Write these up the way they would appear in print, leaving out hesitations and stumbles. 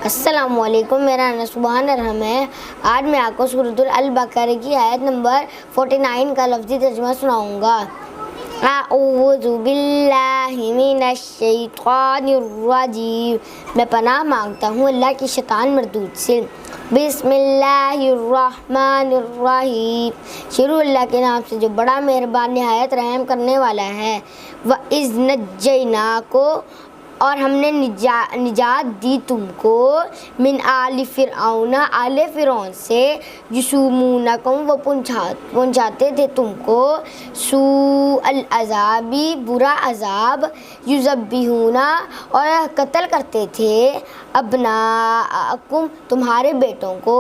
السلام علیکم، میرا نام سبحان الرحم ہے۔ آج میں آپ کو سورۃ البقرہ کی آیت نمبر 49 کا لفظی ترجمہ سناؤں گا۔ اعوذ باللہ من الشیطان الرجیم، میں پناہ مانگتا ہوں اللہ کی شیطان مردود سے۔ بسم اللہ الرحمن الرحیم، شروع اللہ کے نام سے جو بڑا مہربان نہایت رحم کرنے والا ہے۔ وَإِذْ نَجَّيْنَاكُمْ، اور ہم نے نجات دی تم کو، من آل فرعون، آل فرعون سے، یسومونکم، وہ پہنچاتے تھے تم کو، سوء العذاب، برا عذاب، یذبحون، اور قتل کرتے تھے، ابناءکم، تمہارے بیٹوں کو،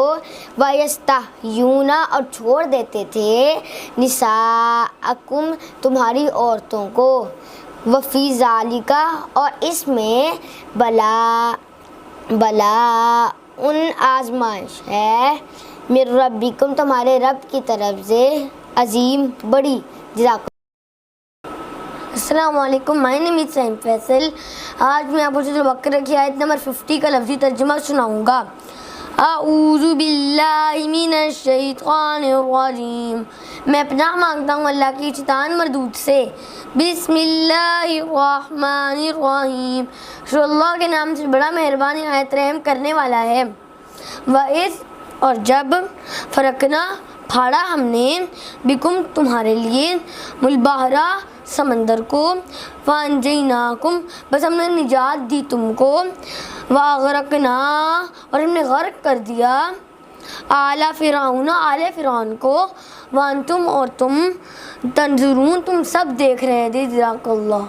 ویستحیون، اور چھوڑ دیتے تھے، نساءکم، تمہاری عورتوں کو، وفی ذالک، اور اس میں بلاء آزمائش ہے، من ربکم، تمہارے رب کی طرف سے، عظیم، بڑی۔ جزاک السلام علیکم، میں نیم از سعیم فیصل۔ آج میں آپ کو سورۃ البقرہ کی آیت نمبر 50 کا لفظی ترجمہ سناؤں گا۔ اعوذ باللہ من الشیطان الرجیم، میں پناہ مانگتا ہوں اللہ کی شیطان مردود سے۔ بسم اللہ الرحمن الرحیم، شروع اللہ کے نام سے بڑا مہربان نہایت رحم کرنے والا ہے۔ وَإِذْ، اور جب، فرقنا، پھاڑا ہم نے، بکم، تمہارے لیے، البحر، سمندر کو، فَأَنجَيْنَاكُمْ، بس ہم نے نجات دی تم کو، وَأَغْرَقْنَا، اور ہم نے غرق کر دیا، آلَ فرعون، آل فرعون کو، وَأَنْتُمْ، اور تم، تنظرون، تم سب دیکھ رہے تھے۔ جزاک اللہ۔